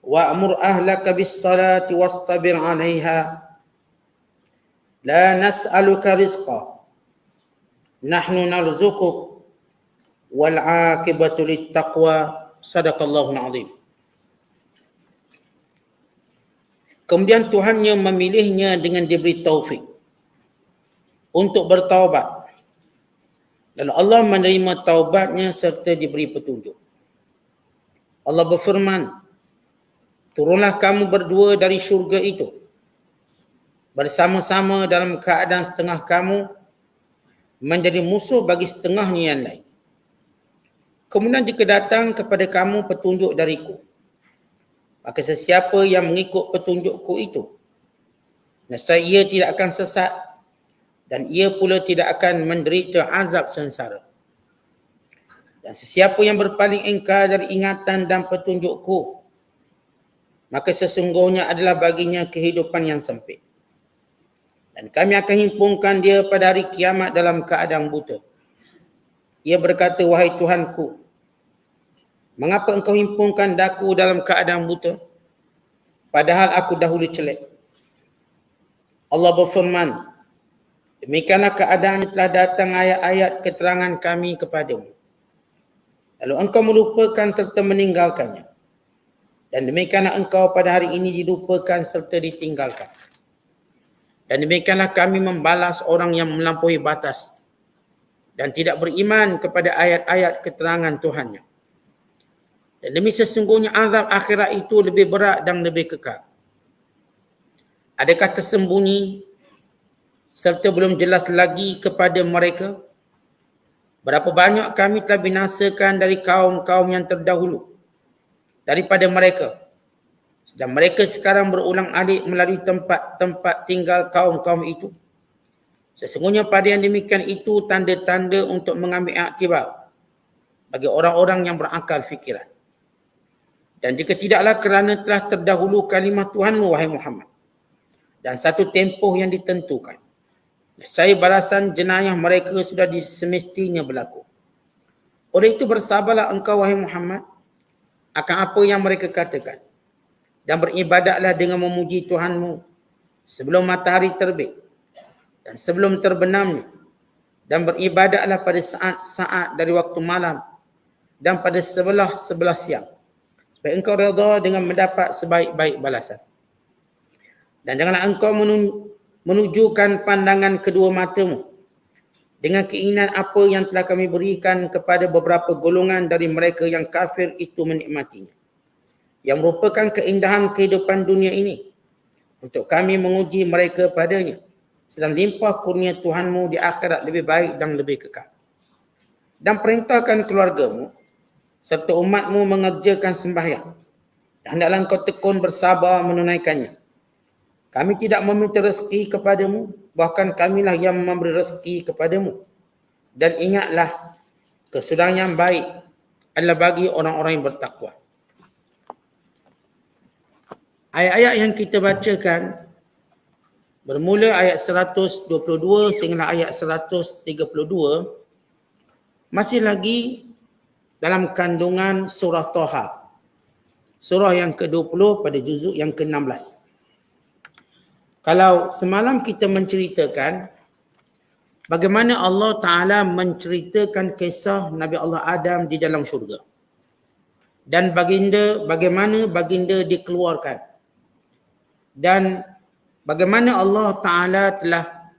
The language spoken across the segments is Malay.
wa'mur ahlaka bis-salati wastabir 'alaiha la nas'aluka rizqa nahnu narzuquk wal 'aqibatu lit-taqwa. Sadaqallahul 'azim. Kemudian Tuhannya memilihnya dengan diberi taufik untuk bertaubat. Lalu Allah menerima taubatnya serta diberi petunjuk. Allah berfirman, turunlah kamu berdua dari syurga itu, bersama-sama dalam keadaan setengah kamu menjadi musuh bagi setengahnya yang lain. Kemudian jika datang kepada kamu petunjuk dariku, maka sesiapa yang mengikut petunjukku itu, nescaya ia tidak akan sesat dan ia pula tidak akan menderita azab sengsara. Dan sesiapa yang berpaling engkar dari ingatan dan petunjukku, maka sesungguhnya adalah baginya kehidupan yang sempit. Dan kami akan himpunkan dia pada hari kiamat dalam keadaan buta. Ia berkata, wahai Tuhanku, mengapa engkau himpunkan daku dalam keadaan buta, padahal aku dahulu celak? Allah berfirman, demikianlah keadaan telah datang ayat-ayat keterangan kami kepadamu, lalu engkau melupakan serta meninggalkannya. Dan demikianlah engkau pada hari ini dilupakan serta ditinggalkan. Dan demikianlah kami membalas orang yang melampaui batas dan tidak beriman kepada ayat-ayat keterangan Tuhannya. Dan demi sesungguhnya azab akhirat itu lebih berat dan lebih kekal. Adakah tersembunyi serta belum jelas lagi kepada mereka berapa banyak kami telah binasakan dari kaum-kaum yang terdahulu daripada mereka, sedang mereka sekarang berulang-alik melalui tempat-tempat tinggal kaum-kaum itu. Sesungguhnya pada yang demikian itu tanda-tanda untuk mengambil iktibar bagi orang-orang yang berakal fikiran. Dan jika tidaklah kerana telah terdahulu kalimah Tuhanmu, wahai Muhammad, dan satu tempoh yang ditentukan, nescaya balasan jenayah mereka sudah semestinya berlaku. Oleh itu bersabarlah engkau, wahai Muhammad, akan apa yang mereka katakan, dan beribadatlah dengan memuji Tuhanmu sebelum matahari terbit dan sebelum terbenamnya, dan beribadatlah pada saat-saat dari waktu malam dan pada sebelah siang, supaya engkau redha dengan mendapat sebaik-baik balasan. Dan janganlah engkau menunjukkan pandangan kedua matamu dengan keinginan apa yang telah kami berikan kepada beberapa golongan dari mereka yang kafir itu menikmatinya, yang merupakan keindahan kehidupan dunia ini, untuk kami menguji mereka padanya, sedang limpah kurnia Tuhanmu di akhirat lebih baik dan lebih kekal. Dan perintahkan keluargamu serta umatmu mengerjakan sembahyang, dan hendaklah engkau tekun bersabar menunaikannya. Kami tidak meminta rezeki kepadamu, bahkan kamilah yang memberi rezeki kepadamu. Dan ingatlah, kesudahan yang baik adalah bagi orang-orang yang bertakwa. Ayat-ayat yang kita bacakan bermula ayat 122 sehingga ayat 132 masih lagi dalam kandungan surah Taha, surah yang ke-20 pada juzuk yang ke-16. Kalau semalam kita menceritakan bagaimana Allah Ta'ala menceritakan kisah Nabi Allah Adam di dalam syurga, dan bagaimana baginda dikeluarkan, dan bagaimana Allah Ta'ala telah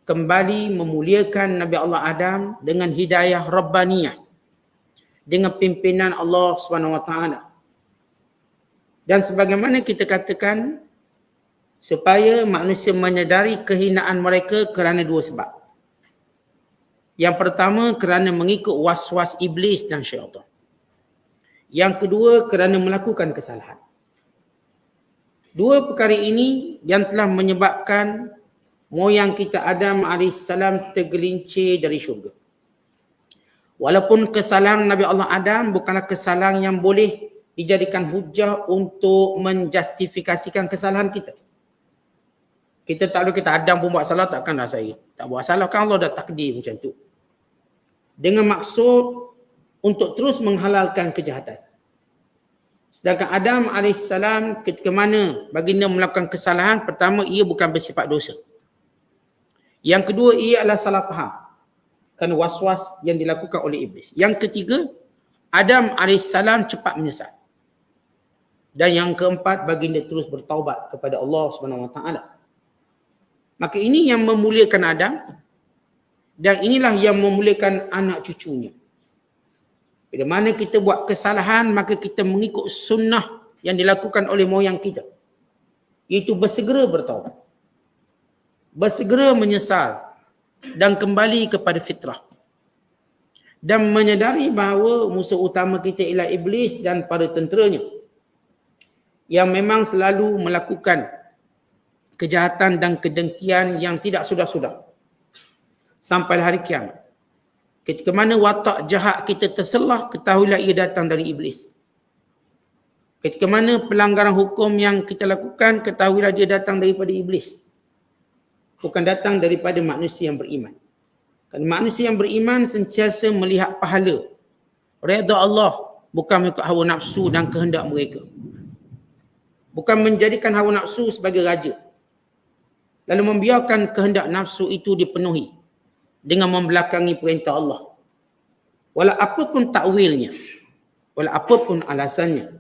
kembali memuliakan Nabi Allah Adam dengan hidayah Rabbaniyah, dengan pimpinan Allah SWT. Dan sebagaimana kita katakan, supaya manusia menyedari kehinaan mereka kerana dua sebab. Yang pertama, kerana mengikut was-was iblis dan syaitan. Yang kedua, kerana melakukan kesalahan. Dua perkara ini yang telah menyebabkan moyang kita Adam AS tergelincir dari syurga. Walaupun kesalahan Nabi Allah Adam bukanlah kesalahan yang boleh dijadikan hujah untuk menjustifikasikan kesalahan kita. Kita tak boleh kata Adam pun buat salah, takkanlah saya tak buat salah, kan Allah dah takdir macam tu. Dengan maksud untuk terus menghalalkan kejahatan. Sedangkan Adam AS ketika mana baginda melakukan kesalahan, pertama ia bukan bersifat dosa. Yang kedua ia adalah salah faham kerana was-was yang dilakukan oleh iblis. Yang ketiga, Adam AS cepat menyesal. Dan yang keempat, baginda terus bertaubat kepada Allah SWT. Maka ini yang memuliakan Adam dan inilah yang memuliakan anak cucunya. Bila mana kita buat kesalahan, maka kita mengikut sunnah yang dilakukan oleh moyang kita, iaitu bersegera bertaubat, bersegera menyesal dan kembali kepada fitrah, dan menyadari bahawa musuh utama kita ialah iblis dan para tenteranya yang memang selalu melakukan kejahatan dan kedengkian yang tidak sudah-sudah sampai hari kiamat. Ketika mana watak jahat kita terselah, ketahuilah ia datang dari iblis. Ketika mana pelanggaran hukum yang kita lakukan, ketahuilah dia datang daripada iblis, bukan datang daripada manusia yang beriman. Kerana manusia yang beriman sentiasa melihat pahala, redha Allah, bukan mengikut hawa nafsu dan kehendak mereka. Bukan menjadikan hawa nafsu sebagai raja, lalu membiarkan kehendak nafsu itu dipenuhi dengan membelakangi perintah Allah. Walau apapun takwilnya, walau apapun alasannya.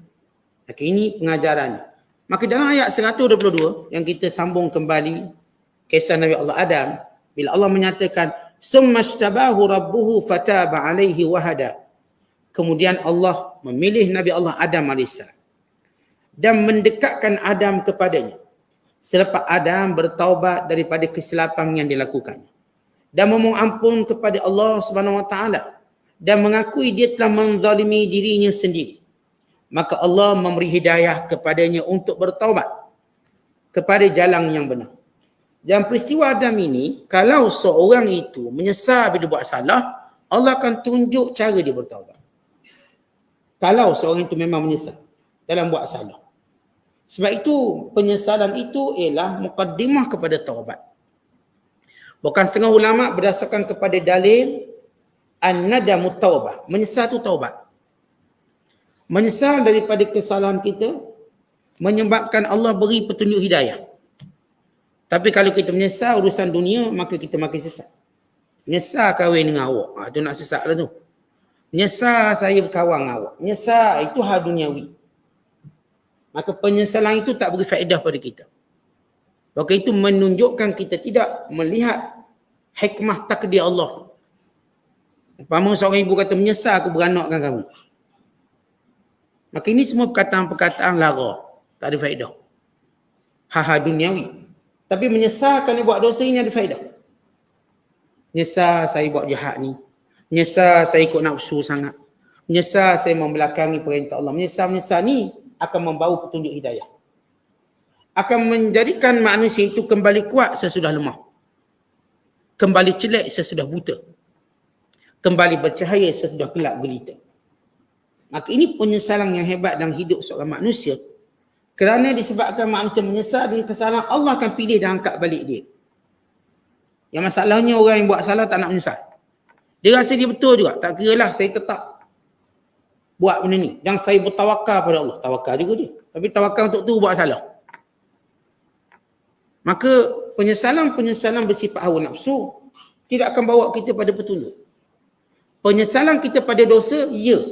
Maka ini pengajarannya. Maka dalam ayat 122 yang kita sambung kembali kisah Nabi Allah Adam, bila Allah menyatakan summastabahu rabbuhu fataba alaihi wahada. Kemudian Allah memilih Nabi Allah Adam AS dan mendekatkan Adam kepadanya selepas Adam bertaubat daripada kesilapan yang dilakukannya dan memohon ampun kepada Allah SWT dan mengakui dia telah menzalimi dirinya sendiri. Maka Allah memberi hidayah kepadanya untuk bertaubat kepada jalan yang benar. Dan peristiwa Adam ini, kalau seorang itu menyesal bila buat salah, Allah akan tunjuk cara dia bertaubat. Kalau seorang itu memang menyesal dalam buat salah. Sebab itu penyesalan itu ialah mukaddimah kepada taubat. Bukan setengah ulama berdasarkan kepada dalil an-nadamu taubah. Menyesal itu taubat. Menyesal daripada kesalahan kita menyebabkan Allah beri petunjuk hidayah. Tapi kalau kita menyesal urusan dunia, maka kita makin sesat. Menyesal kahwin dengan awak, itu nak sesat lah tu. Menyesal saya berkawan dengan awak, menyesal itu hal duniawi. Maka penyesalan itu tak beri faedah pada kita. Maka itu menunjukkan kita tidak melihat hikmah takdir Allah. Umpama seorang ibu kata menyesal aku beranakkan kamu. Maka ini semua perkataan-perkataan lara, tak ada faedah. Hal-hal duniawi. Tapi menyesal kerana buat dosa ini ada faedah. Menyesal saya buat jahat ni. Menyesal saya ikut nafsu sangat. Menyesal saya membelakangi perintah Allah. Menyesal ni akan membawa petunjuk hidayah. Akan menjadikan manusia itu kembali kuat sesudah lemah. Kembali celak sesudah buta. Kembali bercahaya sesudah gelap gelita. Maka ini penyesalan yang hebat dalam hidup seorang manusia. Kerana disebabkan manusia menyesal dengan kesalahan, Allah akan pilih dan angkat balik dia. Yang masalahnya orang yang buat salah tak nak menyesal. Dia rasa dia betul juga. Tak kira lah saya tetap buat benda ni. Dan saya bertawakal pada Allah. Tawakal juga dia. Tapi tawakal untuk tu buat salah. Maka penyesalan-penyesalan bersifat hawa nafsu tidak akan bawa kita pada petunjuk. Penyesalan kita pada dosa, ya.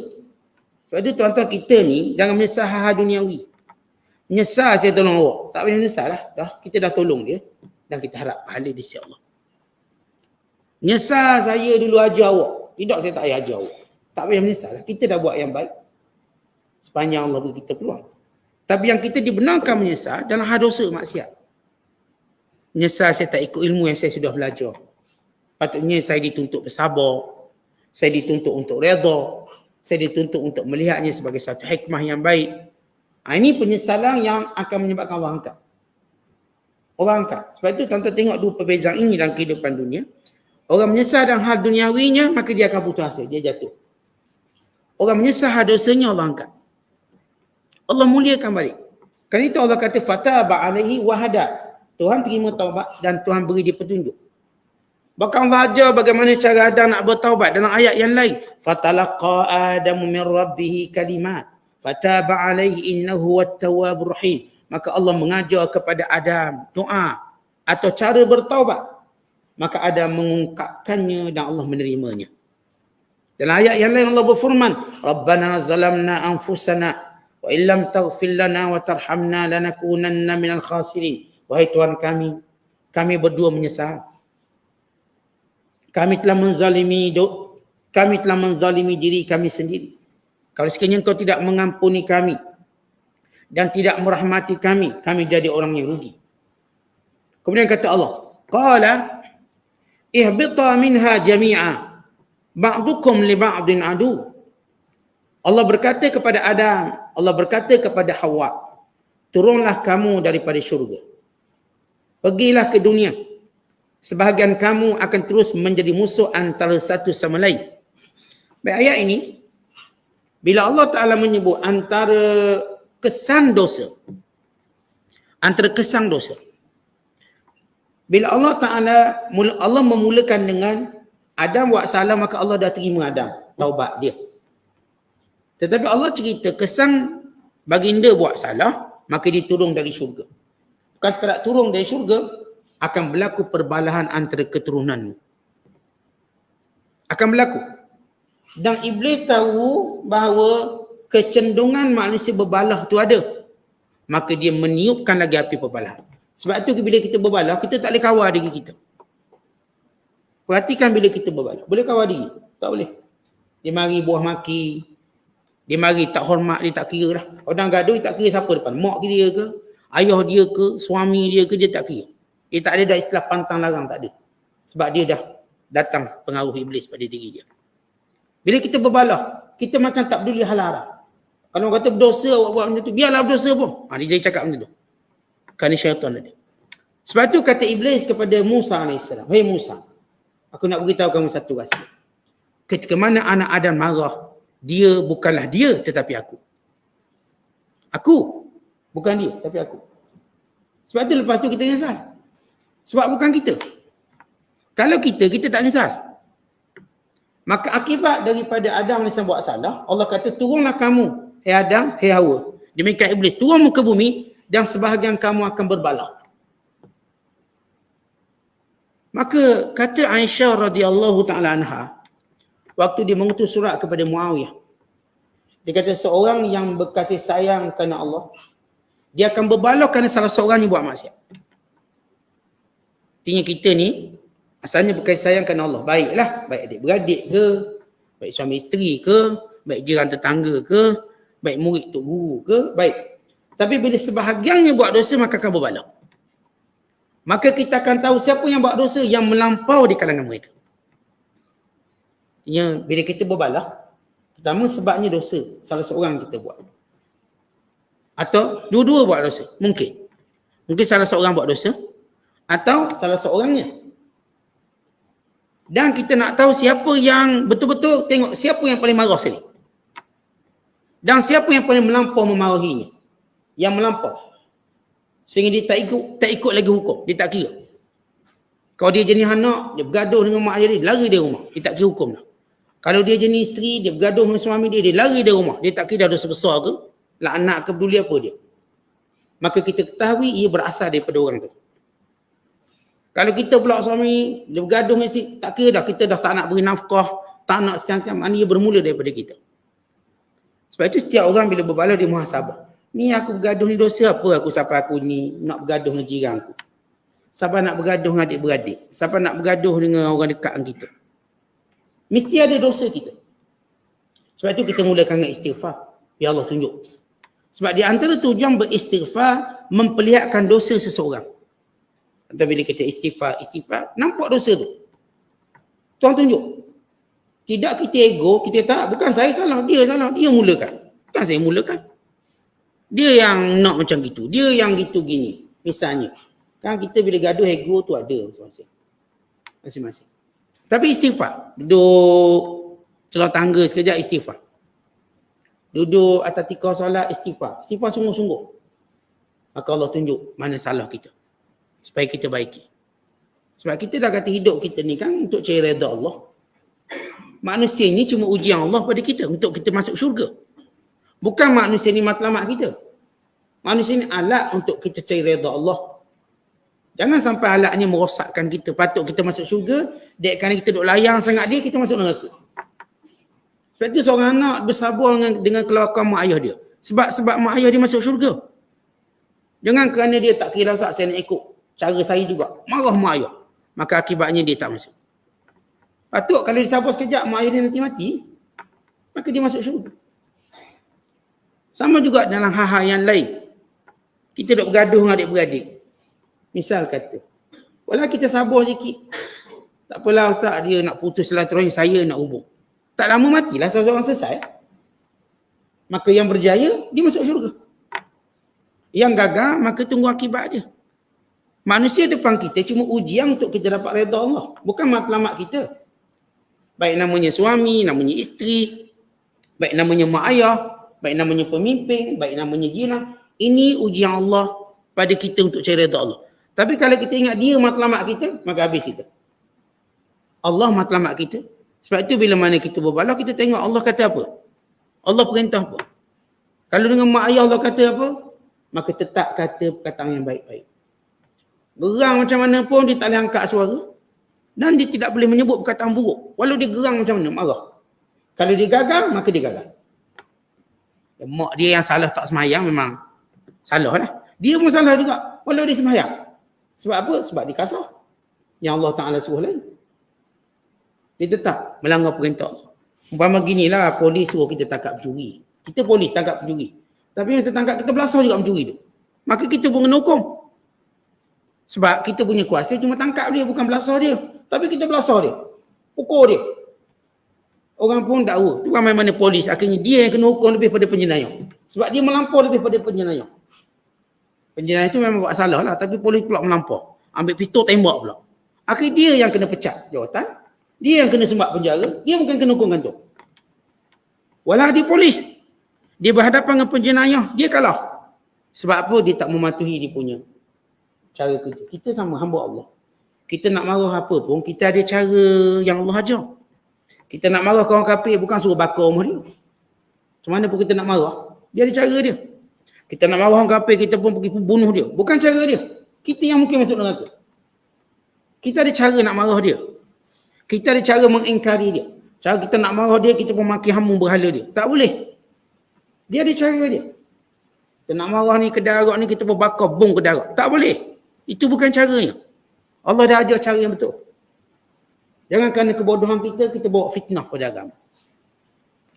Sebab itu tuan-tuan kita ni jangan menyesal hal-hal duniawi. Menyesal saya tolong awak. Tak payah menyesal lah. Kita dah tolong dia. Dan kita harap pahala di sisi Allah. Menyesal saya dulu ajar awak. Tidak, saya tak payah ajar awak. Tak payah menyesal lah. Kita dah buat yang baik. Sepanjang Allah beri kita peluang. Tapi yang kita dibenarkan menyesal dalam hal dosa maksiat. Menyesal saya tak ikut ilmu yang saya sudah belajar. Patutnya saya dituntut bersabar. Saya dituntut untuk redha. Saya dituntut untuk melihatnya sebagai satu hikmah yang baik. Ini penyesalan yang akan menyebabkan Allah angkat. Orang angkat. Sebab itu tuan-tuan tengok dua perbezaan ini dalam kehidupan dunia. Orang menyesal dalam hal duniawinya, maka dia akan putus asa. Dia jatuh. Orang menyesal hal dosanya, Allah angkat. Allah muliakan balik. Kerana itu Allah kata, fataba alaihi wahada. Tuhan terima taubat dan Tuhan beri dia petunjuk. Bahkan Allah ajar bagaimana cara Adam nak bertaubat dalam ayat yang lain. Fatalaqa Adamu min Rabbihi kalimat. fataba alaihi innahu wat-tawwabur rahim. Maka Allah mengajar kepada Adam doa atau cara bertaubat. Maka Adam mengungkapkannya dan Allah menerimanya. Dalam ayat yang lain Allah berfirman, Rabbana zalamna anfusana wa illam taghfir lana wa tarhamna lanakunanna minal khasirin. Wahai Tuhan kami berdua menyesal. Kami telah menzalimi diri kami sendiri. Kalau sekiranya Engkau tidak mengampuni kami dan tidak merahmati kami jadi orang yang rugi. Kemudian kata Allah, qala ihbita minha jami'a ba'dukum li ba'din adu. Allah berkata kepada Adam, Allah berkata kepada Hawa, turunlah kamu daripada syurga. Pergilah ke dunia. Sebahagian kamu akan terus menjadi musuh antara satu sama lain. Baik, ayat ini, bila Allah Ta'ala menyebut antara kesan dosa. Bila Allah Ta'ala memulakan dengan Adam buat salah, maka Allah dah terima Adam, taubat dia. Tetapi Allah cerita kesan baginda buat salah, maka dia turun dari syurga. Bukan sekadar turun dari syurga, akan berlaku perbalahan antara keturunanmu. Akan berlaku. Dan Iblis tahu bahawa kecenderungan manusia berbalah tu ada. Maka dia meniupkan lagi api perbalahan. Sebab tu bila kita berbalah, kita tak boleh kawal diri kita. Perhatikan bila kita berbalah. Boleh kawal diri? Tak boleh. Dia mari buah maki. Dia mari tak hormat, dia tak kira lah. Orang gaduh, dia tak kira siapa depan. Mak dia ke, ayah dia ke, suami dia ke, dia tak kira. Dia tak ada dah istilah pantang larang, tak ada. Sebab dia dah datang pengaruh iblis pada diri dia. Bila kita berbalah, kita macam tak peduli hal haram. Kalau orang kata berdosa, awak buat macam tu, biarlah berdosa pun. Dia jadi cakap macam tu. Kerana syaitan ada. Sebab tu kata iblis kepada Musa AS, "Hei Musa, aku nak beritahu kamu satu rahsia. Ketika mana anak Adam marah, dia bukanlah dia tetapi aku. Aku, bukan dia tapi aku." Sebab tu lepas tu kita nyesal. Sebab bukan kita. Kalau kita tak nyesal. Maka akibat daripada Adam yang buat salah, Allah kata turunlah kamu, hei Adam, hei Hawa. Demikian iblis turun muka bumi dan sebahagian kamu akan berbalah. Maka kata Aisyah radhiyallahu taala anha, waktu dia mengutus surat kepada Muawiyah, dia kata seorang yang berkasih sayang kerana Allah, dia akan berbalah kerana salah seorang yang buat maksiat. Artinya kita ni asalnya berkasih sayang kerana Allah. Baiklah, baik adik-beradik ke, baik suami isteri ke, baik jiran tetangga ke, baik murid tok guru ke, baik. Tapi bila sebahagiannya buat dosa, maka akan berbalah. Maka kita akan tahu siapa yang buat dosa yang melampau di kalangan mereka. Artinya bila kita berbalah, pertama sebabnya dosa salah seorang kita buat. Atau dua-dua buat dosa. Mungkin salah seorang buat dosa atau salah seorangnya. Dan kita nak tahu siapa yang betul-betul tengok siapa yang paling marah sekali. Dan siapa yang paling melampau memarahinya. Yang melampau. Sehingga dia tak ikut lagi hukum. Dia tak kira. Kalau dia jenis anak, dia bergaduh dengan mak ayah dia, lari dari rumah. Dia tak kira hukum dah. Kalau dia jenis isteri, dia bergaduh dengan suami dia, dia lari dari rumah. Dia tak kira dah dosa besar ke, laknat ke, peduli apa dia. Maka kita ketahui ia berasal daripada orang tu. Kalau kita pula suami, dia bergaduh dengan isteri, tak kira dah, kita dah tak nak beri nafkah, tak nak sekian-sekian, maknanya ia bermula daripada kita. Sebab itu setiap orang bila berbalah dia muhasabah. Ni aku bergaduh ni dosa apa aku sampai aku ni nak bergaduh dengan jiran aku. Siapa nak bergaduh dengan adik-beradik. Siapa nak bergaduh dengan orang dekat dengan kita. Mesti ada dosa kita. Sebab itu kita mulakan dengan istighfar. Ya Allah tunjuk. Sebab di antara tujuan beristighfar memperlihatkan dosa seseorang. Atau bila kita istighfar, nampak dosa tu. Tuhan tunjuk. Tidak kita ego, kita tak, bukan saya salah, dia mulakan. Bukan saya mulakan. Dia yang nak macam gitu. Dia yang gitu gini. Misalnya. Kan kita bila gaduh ego tu ada masing-masing. Tapi istighfar. Duduk celah tangga sekejap istighfar. Duduk atas tikar solat istighfar. Istighfar sungguh-sungguh. Maka Allah tunjuk mana salah kita. Supaya kita baiki. Sebab kita dah kata hidup kita ni kan untuk cari redha Allah. Manusia ni cuma ujian Allah pada kita untuk kita masuk syurga. Bukan manusia ni matlamat kita. Manusia ni alat untuk kita cari redha Allah. Jangan sampai alat ni merosakkan kita. Patut kita masuk syurga, dek kerana kita duk layang sangat dia, kita masuk neraka. Sebab tu seorang anak bersabar dengan kelakuan mak ayah dia. Sebab mak ayah dia masuk syurga. Jangan kerana dia tak kira rasa saya nak ikut cara saya juga. Marah mak ayah. Maka akibatnya dia tak masuk. Patut kalau dia sabar sekejap, mak ayah dia nanti mati, maka dia masuk syurga. Sama juga dalam hal-hal yang lain. Kita duk bergaduh dengan adik-beradik. Misal kata, walau kita sabar sikit. Tak apalah ustaz, dia nak putus silaturahmi, saya nak hubung. Tak lama matilah seorang selesai. Maka yang berjaya, dia masuk syurga. Yang gagal, maka tunggu akibat dia. Manusia depan kita cuma ujian untuk kita dapat redha Allah. Bukan matlamat kita. Baik namanya suami, namanya isteri, baik namanya mak ayah, baik namanya pemimpin, baik namanya jiran. Ini ujian Allah pada kita untuk cari redha Allah. Tapi kalau kita ingat dia matlamat kita, maka habis kita. Allah matlamat kita. Sebab itu bila mana kita berbalah, kita tengok Allah kata apa. Allah perintah apa. Kalau dengan mak ayah Allah kata apa, maka tetap kata perkataan yang baik-baik. Gerang macam mana pun dia tak boleh angkat suara. Dan dia tidak boleh menyebut perkataan buruk. Walau dia gerang macam mana, marah. Kalau dia gagal, maka dia gagal. Mak dia yang salah tak semayang memang salah lah. Dia pun salah juga, walau dia semayang. Sebab apa? Sebab dia kasar. Yang Allah Ta'ala suruh lain. Dia tetap melanggar perintah. Umpama ginilah, polis suruh kita tangkap pencuri. Kita polis tangkap pencuri. Tapi masa tangkap kita belasah juga pencuri tu. Maka kita pun kena hukum. Sebab kita punya kuasa cuma tangkap dia, bukan belasah dia. Tapi kita belasah dia. Pukul dia. Orang pun dakwa. Tu ramai mana polis. Akhirnya dia yang kena hukum lebih pada penjenayah. Sebab dia melampau lebih pada penjenayah. Penjenayah itu memang buat salah lah. Tapi polis pula melampau. Ambil pistol tembak pula. Akhirnya dia yang kena pecat jawatan. Dia yang kena sembak penjara. Dia bukan kena hukum gantung. Walau dia polis. Dia berhadapan dengan penjenayah. Dia kalah. Sebab apa? Dia tak mematuhi dia punya cara kerja. Kita sama hamba Allah. Kita nak marah apa pun, kita ada cara yang Allah ajar. Kita nak marah kawan kafir, bukan suruh bakar rumah dia. Macam mana pun kita nak marah, dia ada cara dia. Kita nak marah orang kafir, kita pun pergi bunuh dia. Bukan cara dia. Kita yang mungkin masuk neraka. Kita ada cara nak marah dia. Kita ada cara mengingkari dia. Cara kita nak marah dia, kita pun maki hamu berhala dia. Tak boleh. Dia ada cara dia. Kita nak marah ni, kedai arak ni, kita pun bakar bom kedai arak. Tak boleh. Itu bukan caranya. Allah dah ajar cara yang betul. Jangan kerana kebodohan kita, kita bawa fitnah pada agama.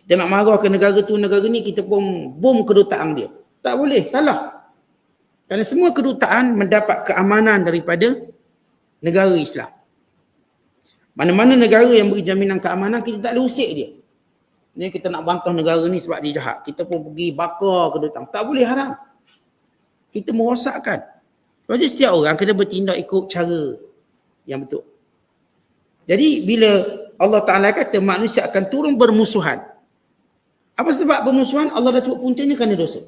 Kita nak marah ke negara tu, negara ni, kita pun bom kedutaan dia. Tak boleh, salah. Kerana semua kedutaan mendapat keamanan daripada negara Islam. Mana-mana negara yang beri jaminan keamanan, kita tak boleh usik dia. Ni kita nak bantah negara ni sebab dia jahat. Kita pun pergi bakar kedutaan. Tak boleh, haram. Kita merosakkan. Sebab itu setiap orang kena bertindak ikut cara yang betul. Jadi bila Allah Ta'ala kata manusia akan turun bermusuhan. Apa sebab bermusuhan? Allah dah sebut puncanya kerana dosa.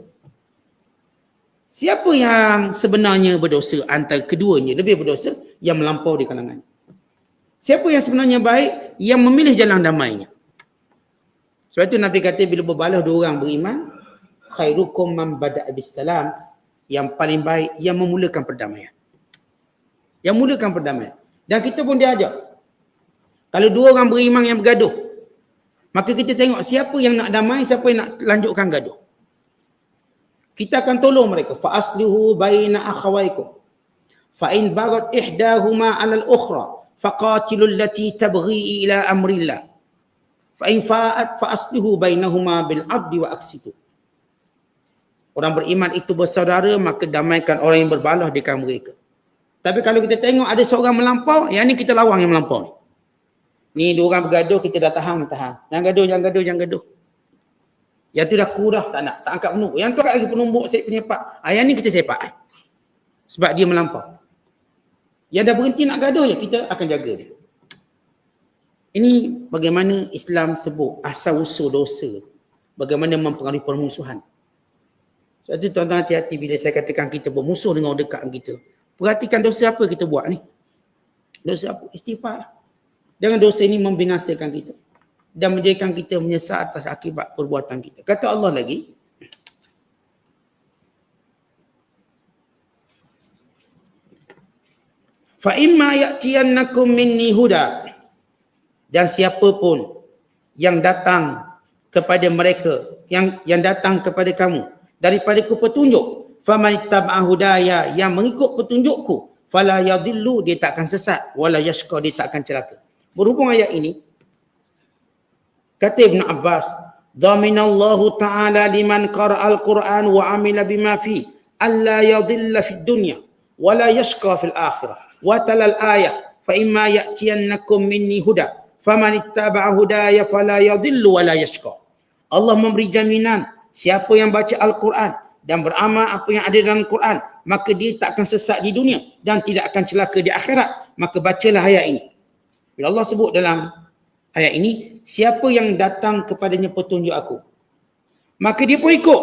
Siapa yang sebenarnya berdosa antara keduanya? Lebih berdosa yang melampau di kalangan. Siapa yang sebenarnya baik? Yang memilih jalan damainya. Sebab itu Nabi kata bila berbalah dua orang beriman, khairukum man bada'a bis salam. Yang paling baik yang memulakan perdamaian. Yang mulakan perdamaian. Dan kita pun diajar. Kalau dua orang beriman yang bergaduh, maka kita tengok siapa yang nak damai, siapa yang nak lanjutkan gaduh. Kita akan tolong mereka. Fa aslihu baina akhawaykum. Fa in baghat ihdahuma 'ala al-ukhra faqatilul lati tabghi ila amrillah. Fa in fa'at fa aslihu bainahuma bil 'adli wa aqsitu. Orang beriman itu bersaudara, maka damaikan orang yang berbalah di kalangan mereka. Tapi kalau kita tengok ada seorang melampau, yang ni kita lawan yang melampau ni. Ni dua orang bergaduh, kita dah tahan. Jangan gaduh. Yang tu dah kurah, tak nak. Tak angkat penumbuk. Yang tu angkat lagi penumbuk, penyepak. Yang ni kita sepak. Sebab dia melampau. Yang dah berhenti nak gaduh je, kita akan jaga dia. Ini bagaimana Islam sebut asal-usul dosa. Bagaimana mempengaruhi permusuhan. Sebab itu tuan-tuan hati-hati bila saya katakan kita bermusuh dengan orang dekat kita. Perhatikan dosa apa kita buat ni. Dosa apa? Istighfar. Jangan dosa ini membinasakan kita. Dan menjadikan kita menyesal atas akibat perbuatan kita. Kata Allah lagi, Fa imma ya'tiyannakum minni huda, dan siapa pun yang datang kepada mereka, yang datang kepada kamu daripadaku petunjuk, faman ittaba'a hudaya, yang mengikut petunjukku, fala yadhillu, dia tak akan sesat, wala yashqa, dia tak akan celaka. Berhubung ayat ini, kata Ibn Abbas, dhaminallahu ta'ala liman qara'al Qur'an wa amila bima fi alla yadhilla fid dunya wala yashqa fil akhirah, wa talal ayah fa imma ya'tiyannakum minni huda faman ittaba'a hudaya fala yadhillu wala yashqa. Allah memberi jaminan siapa yang baca Al-Quran dan beramal apa yang ada dalam Quran, maka dia tak akan sesat di dunia dan tidak akan celaka di akhirat. Maka bacalah ayat ini. Bila Allah sebut dalam ayat ini, siapa yang datang kepadanya petunjuk aku, maka dia pun ikut.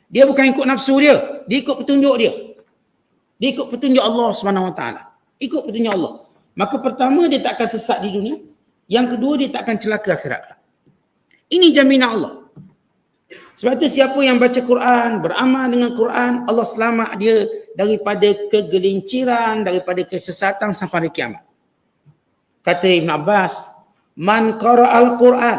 Dia bukan ikut nafsu dia ikut petunjuk dia. Dia ikut petunjuk Allah SWT. Ikut petunjuk Allah. Maka pertama, dia tak akan sesat di dunia. Yang kedua, dia tak akan celaka akhirat. Ini jaminan Allah. Sebab itu siapa yang baca Quran, beramal dengan Quran, Allah selamat dia daripada kegelinciran, daripada kesesatan sampai hari kiamat. Kata Ibn Abbas, man qara'al Quran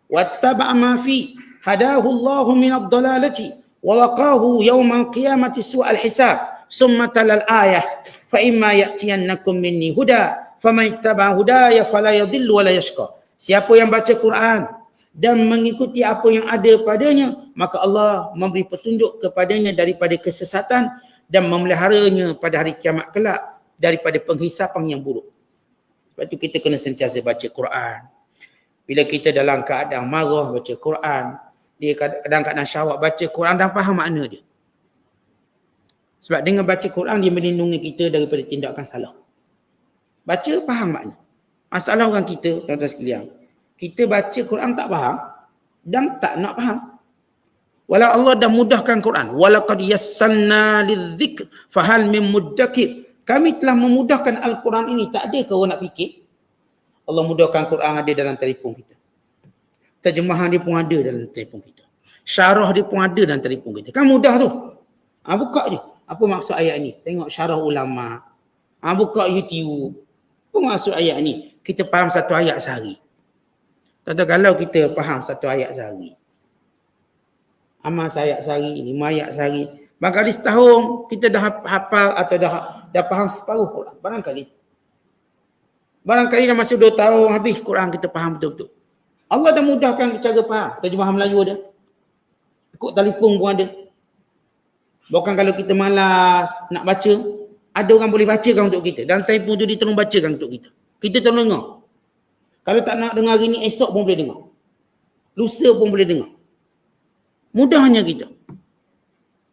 wattaba'a ma fi hadahu Allahu min ad-dalalati wa waqahu yawmal qiyamati su'al hisab summa talal ayah fa imma ya'tiyannakum minni huda faman ittaba'a hudaya fala yadhillu wa la yashqa. Siapa yang baca Quran dan mengikuti apa yang ada padanya, maka Allah memberi petunjuk kepadanya daripada kesesatan dan memeliharanya pada hari kiamat kelak daripada penghisapan yang buruk. Sebab itu kita kena sentiasa baca Quran. Bila kita dalam keadaan marah baca Quran, dia kadang-kadang syawak baca Quran dan faham makna dia. Sebab dengan baca Quran dia melindungi kita daripada tindakan salah. Baca faham makna. Masalah orang kita, tuan-tuan sekalian, kita baca Quran tak faham dan tak nak faham. Walau Allah dah mudahkan Quran, walaqad yassanna lidzikr fahal min muddakir. Kami telah memudahkan Al-Quran ini, tak ada ke orang nak fikir? Allah mudahkan Quran ada dalam telefon kita. Terjemahan dia pun ada dalam telefon kita. Syarah dia pun ada dalam telefon kita. Kan mudah tu. Buka je. Apa maksud ayat ni? Tengok syarah ulama. Buka YouTube. Apa maksud ayat ni? Kita faham satu ayat sehari. Tentu kalau kita faham satu ayat sehari, amal ayat sehari, 5 ayat sehari, barangkali setahun kita dah hafal atau dah faham separuh Quran. Barangkali dah masuk 2 tahun habis Quran kita faham betul-betul. Allah dah mudahkan cara faham. Terjemahan Melayu ada. Ikut telefon pun ada. Bukan kalau kita malas nak baca, ada orang boleh bacakan untuk kita. Dan telefon tu dia tolong bacakan untuk kita. Kita tolong dengar. Kalau tak nak dengar hari ni, esok pun boleh dengar. Lusa pun boleh dengar. Mudahnya kita.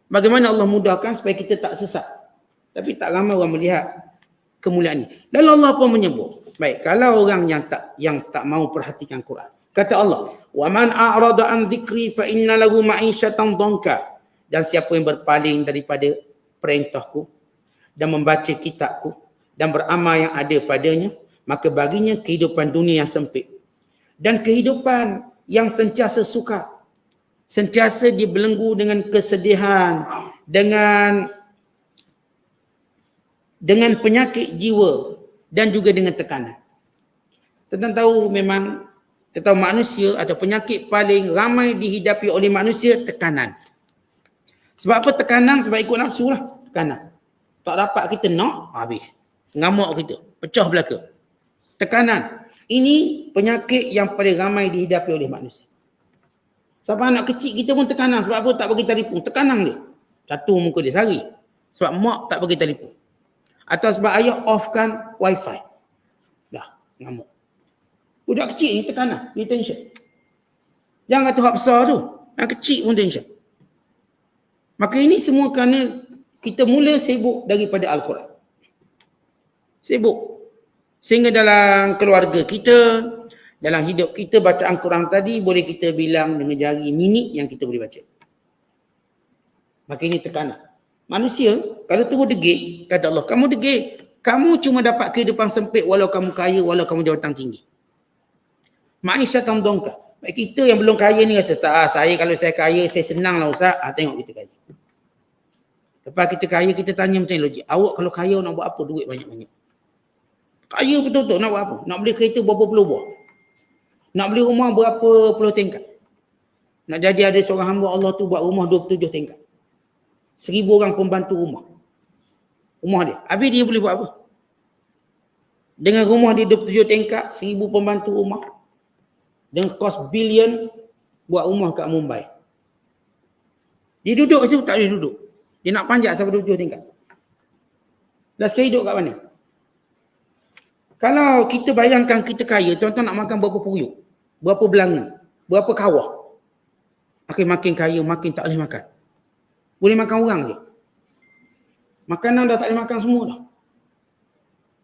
Bagaimana Allah mudahkan supaya kita tak sesat. Tapi tak ramai orang melihat kemuliaan ini. Lalu Allah pun menyebut. Baik, kalau orang yang tak mau perhatikan Quran. Kata Allah, وَمَنْ أَعْرَضَ عَنْ ذِكْرِي فَإِنَّ لَهُ مَعِيشَةً ضَنْكَ. Dan siapa yang berpaling daripada perintahku dan membaca kitabku dan beramal yang ada padanya, maka baginya kehidupan dunia yang sempit dan kehidupan yang sentiasa sukar, sentiasa dibelenggu dengan kesedihan, dengan penyakit jiwa dan juga dengan tekanan. Kita tahu memang, kita tahu manusia atau penyakit paling ramai dihidapi oleh manusia, tekanan. Sebab apa tekanan? Sebab ikut nafsu lah tekanan. Tak dapat kita nak, habis. Ngamuk kita, pecah belaka. Tekanan. Ini penyakit yang paling ramai dihidapi oleh manusia. Sampai anak kecil kita pun tekanan. Sebab apa? Tak bagi telefon. Tekanan dia. Satu muka dia sehari. Sebab mak tak bagi telefon. Atau sebab ayah offkan wifi. Dah, ngamuk. Budak kecil ni tekanan. Dia tension. Jangan kata hak besar tu. Yang kecil pun tension. Maka ini semua kerana kita mula sibuk daripada Al-Quran. Sibuk. Sehingga dalam keluarga kita, dalam hidup kita, bacaan Quran tadi boleh kita bilang dengan jari minit yang kita boleh baca. Maka ini tekanan. Manusia, kalau terus degil, kata Allah, kamu degil, kamu cuma dapat kehidupan sempit walau kamu kaya, walau kamu jawatan tinggi. Ma'isyatan dongka. Kita yang belum kaya ni rasa, saya kalau saya kaya, saya senang lah Ustaz. Tengok kita kaya. Lepas kita kaya, kita tanya macam logik. Awak kalau kaya nak buat apa duit banyak-banyak? Kaya betul-betul nak buat apa? Nak beli kereta berapa puluh buah? Nak beli rumah berapa puluh tingkat? Nak jadi ada seorang hamba Allah tu buat rumah 27 tingkat. 1000 orang pembantu rumah. Rumah dia. Habis dia boleh buat apa? Dengan rumah dia 27 tingkat, 1000 pembantu rumah. Dengan kos bilion buat rumah kat Mumbai. Dia duduk kat situ, tak boleh duduk. Dia nak panjat sampai 27 tingkat. Dah sekali duduk kat mana? Kalau kita bayangkan kita kaya, tuan-tuan nak makan berapa puyuk, berapa belanga, berapa kawah. Makin kaya, makin tak boleh makan. Boleh makan orang je. Makanan dah tak boleh makan semua dah.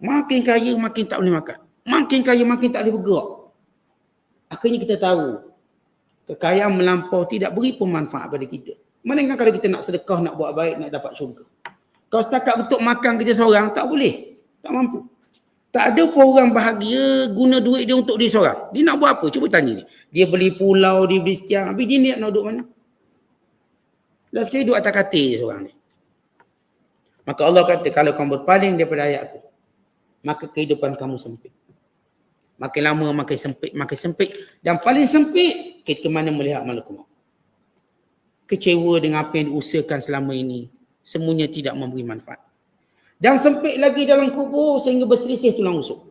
Makin kaya, makin tak boleh makan. Makin kaya, makin tak boleh bergerak. Akhirnya kita tahu, kekayaan melampau tidak beri pemanfaat pada kita. Melainkan kalau kita nak sedekah, nak buat baik, nak dapat syurga. Kalau setakat betul makan kita seorang, tak boleh. Tak mampu. Tak ada pun orang bahagia guna duit dia untuk dia seorang. Dia nak buat apa? Cuba tanya ni. Dia beli pulau, dia beli setiang. Habis dia ni nak duduk mana? Dah sekali duduk atas katil je seorang ni. Maka Allah kata, kalau kamu berpaling daripada ayatku, maka kehidupan kamu sempit. Makin lama makin sempit. Dan paling sempit, ketika mana melihat malakul maut. Kecewa dengan apa yang diusahakan selama ini, semuanya tidak memberi manfaat. Dan sempit lagi dalam kubur sehingga berselisih tulang rusuk.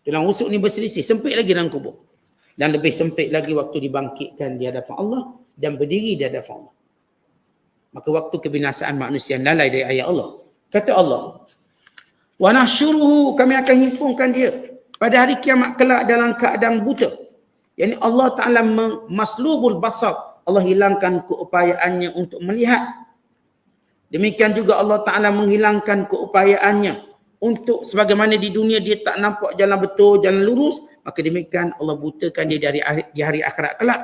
Tulang rusuk ni berselisih, sempit lagi dalam kubur. Dan lebih sempit lagi waktu dibangkitkan di hadapan Allah dan berdiri di hadapan Allah. Maka waktu kebinasaan manusia lalai dari ayat Allah. Kata Allah, wa nahsyuruhu, kami akan himpunkan dia pada hari kiamat kelak dalam keadaan buta. Yani Allah Ta'ala maslubul basar. Allah hilangkan keupayaannya untuk melihat. Demikian juga Allah Ta'ala menghilangkan keupayaannya untuk sebagaimana di dunia dia tak nampak jalan betul, jalan lurus. Maka demikian Allah butakan dia di hari akhirat kelak.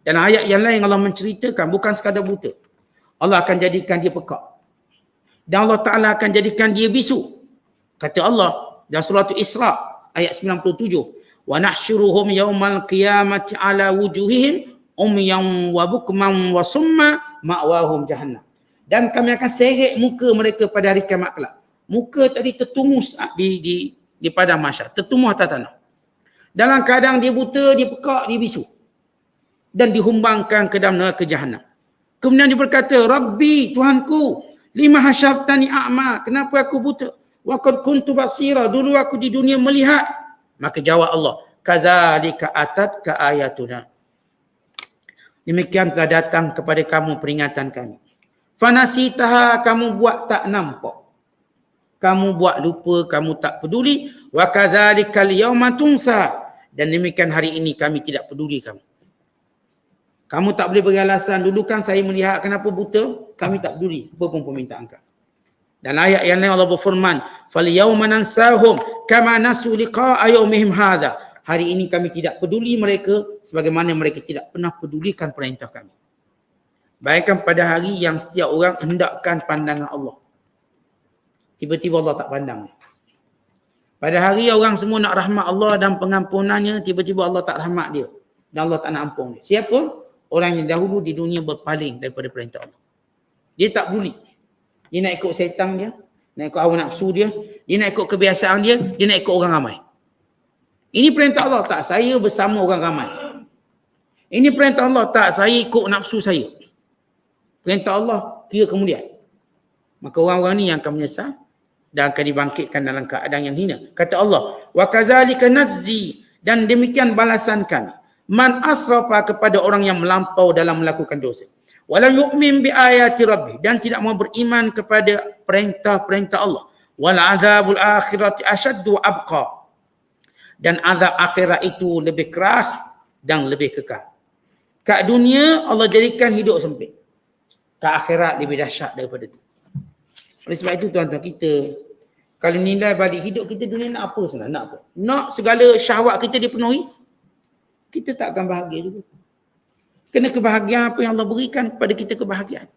Dan ayat yang lain Allah menceritakan bukan sekadar buta. Allah akan jadikan dia pekak. Dan Allah Ta'ala akan jadikan dia bisu. Kata Allah dalam surah Isra ayat 97. Wa nahsyuruhum yaumal qiyamati ala wujuhihim umyan wa bukman wa summa ma'wahum jahannam. Dan kami akan seret muka mereka pada hari kiamat kelak. Muka tadi tertumus di padang mahsyar, tertumus atas tanah. Dalam keadaan dia buta, dia pekak, dia bisu. Dan dihumbangkan ke dalam neraka jahannam. Kemudian dia berkata, Rabbi, Tuhanku, lima hasyartani a'ma, kenapa aku buta? Wa qad kuntu basira, dulu aku di dunia melihat. Maka jawab Allah, kadzalika atatka ayatuna. Demikian telah datang kepada kamu peringatan kami. Fanasitaha, kamu buat tak nampak. Kamu buat lupa, kamu tak peduli. Wa kadzalikal yauma tunsa. Dan demikian hari ini kami tidak peduli kamu. Kamu tak boleh beri alasan, dulu kan saya melihat kenapa buta, kami tak peduli. Apa pun permintaan kami. Dan ayat yang lain Allah berfirman, fal yauma nansahum kama nasu liqa'a yaumihim hadza. Hari ini kami tidak peduli mereka sebagaimana mereka tidak pernah pedulikan perintah kami. Bayangkan pada hari yang setiap orang hendakkan pandangan Allah. Tiba-tiba Allah tak pandang. Pada hari orang semua nak rahmat Allah dan pengampunannya, tiba-tiba Allah tak rahmat dia. Dan Allah tak nak ampun dia. Siapa? Orang yang dahulu di dunia berpaling daripada perintah Allah. Dia tak peduli. Dia nak ikut setan dia, nak ikut hawa nafsu dia, dia nak ikut kebiasaan dia nak ikut orang ramai. Ini perintah Allah tak, saya bersama orang ramai. Ini perintah Allah tak, saya ikut nafsu saya. Perintah Allah kira kemudian. Maka orang-orang ni yang akan menyesal dan akan dibangkitkan dalam keadaan yang hina. Kata Allah, wa kadzalika nazzi, dan demikian balasan kami. Man asrafa, kepada orang yang melampau dalam melakukan dosa. Walam yu'min bi ayati rabbi, dan tidak mau beriman kepada perintah-perintah Allah. Wal azabul akhirati asyaddu abqa, dan azab akhirat itu lebih keras dan lebih kekal. Kat dunia Allah jadikan hidup sempit. Kat akhirat lebih dahsyat daripada itu. Oleh sebab itu tuan-tuan, kita kalau nilai balik hidup kita dunia nak apa sebenarnya? Nak apa? Nak segala syahwat kita dipenuhi? Kita tak akan bahagia juga. Kena kebahagiaan apa yang Allah berikan kepada kita, kebahagiaan.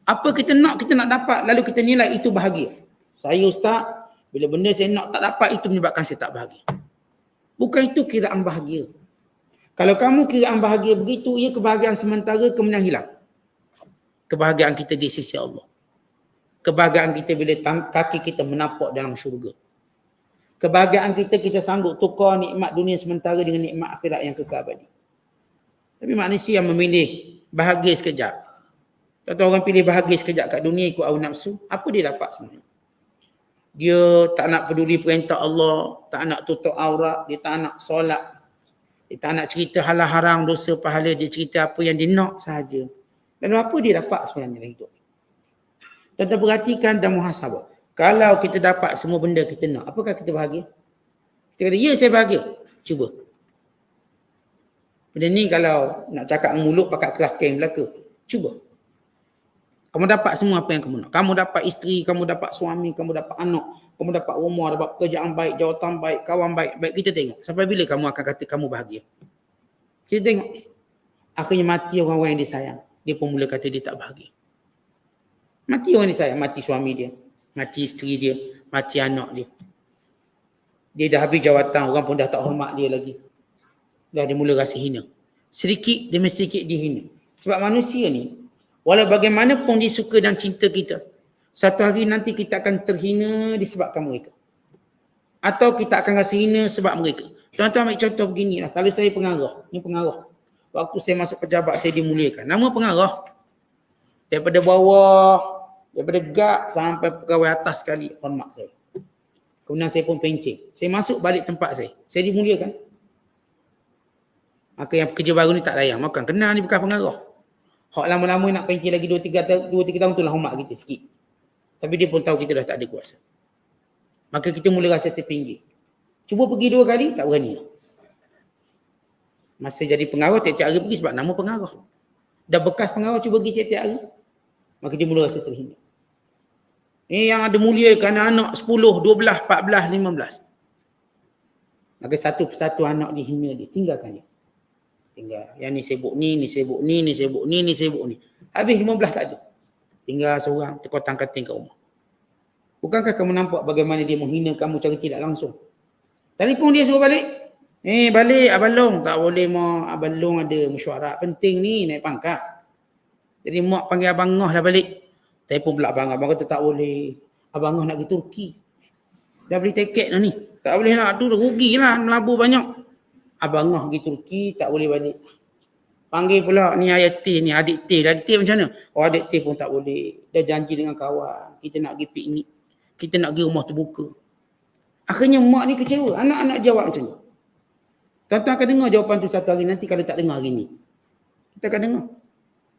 Apa kita nak dapat, lalu kita nilai itu bahagia. Saya ustaz, bila benda saya nak tak dapat, itu menyebabkan saya tak bahagia. Bukan itu kiraan bahagia. Kalau kamu kiraan bahagia begitu, ia kebahagiaan sementara kemudian hilang. kebahagiaan kita di sisi Allah. Kebahagiaan kita bila kaki kita menapak dalam syurga. Kebahagiaan kita sanggup tukar nikmat dunia sementara dengan nikmat akhirat yang kekal abadi. Tapi manusia yang memilih bahagia sekejap. Contoh orang pilih bahagia sekejap kat dunia ikut hawa nafsu, apa dia dapat sebenarnya? Dia tak nak peduli perintah Allah, tak nak tutup aurat, dia tak nak solat, dia tak nak cerita halal haram, dosa, pahala, dia cerita apa yang dia nak sahaja. Lalu apa dia dapat sebenarnya dalam hidup? Tuan-tuan perhatikan dan muhasabah. Kalau kita dapat semua benda kita nak, apakah kita bahagia? Kita kata, ya saya bahagia. Cuba. Benda ni kalau nak cakap mulut pakai keras kain belaka. Cuba. Kamu dapat semua apa yang kamu nak. Kamu dapat isteri, kamu dapat suami, kamu dapat anak, kamu dapat rumah, dapat pekerjaan baik, jawatan baik, kawan baik. Baik, kita tengok. Sampai bila kamu akan kata kamu bahagia? Kita tengok. Akhirnya mati orang-orang yang dia sayang. Dia pun mula kata dia tak bahagia. Mati orang dia sayang. Mati suami dia. Mati isteri dia. Mati anak dia. Dia dah habis jawatan. Orang pun dah tak hormat dia lagi. Dah dia mula rasa hina. Sedikit demi sedikit dia hina. Sebab manusia ni, walau bagaimanapun dia suka dan cinta kita, satu hari nanti kita akan terhina disebabkan mereka. Atau kita akan rasa hina sebab mereka. Tuan-tuan ambil contoh beginilah. Kalau saya pengarah, ni pengarah. Waktu saya masuk pejabat saya dimuliakan. Nama pengarah. Daripada bawah, daripada gak sampai pegawai atas sekali hormat saya. Kemudian saya pun pencing. Saya masuk balik tempat saya dimuliakan. Maka yang kerja baru ni tak layan. Makan kenal ni bukan pengarah. Hak lama-lama nak pencing lagi 2-3 tahun tu lah hormat kita sikit. Tapi dia pun tahu kita dah tak ada kuasa. Maka kita mula rasa terpinggir. Cuba pergi 2 kali, tak berani. Masa jadi pengarah, tiap-tiap hari pergi sebab nama pengarah. Dah bekas pengarah, cuba pergi tiap-tiap hari. Maka dia mula rasa terhina. Yang ada muliakan anak 10, 12, 14, 15. Maka satu persatu anak dihina dia, tinggalkan dia. Tinggal. Yang ni sibuk ni, ni sibuk ni, ni sibuk ni, ni sibuk ni. Habis 15 tak ada. Tinggal seorang, terkotang-kating kat rumah. Bukankah kamu nampak bagaimana dia menghina kamu cara tidak langsung? Telefon dia suruh balik. Balik Abang Long. Tak boleh mak. Abang Long ada mesyuarat penting ni, naik pangkat. Jadi mak panggil Abang Ngoh dah balik. Telefon pula Abang kata tak boleh. Abang Ngoh nak pergi Turki. Dah beli tiket dah ni. Tak boleh nak tu, rugilah melabur banyak. Abang Ngoh pergi Turki, tak boleh balik. Panggil pula ni ayah T ni, adik T. Adik T macam mana? Oh adik T pun tak boleh. Dah janji dengan kawan. Kita nak pergi piknik. Kita nak pergi rumah terbuka. Akhirnya mak ni kecewa. Anak-anak jawab macam ni. Tuan-tuan akan dengar jawapan tu satu hari nanti kalau tak dengar hari ni. Kita akan dengar.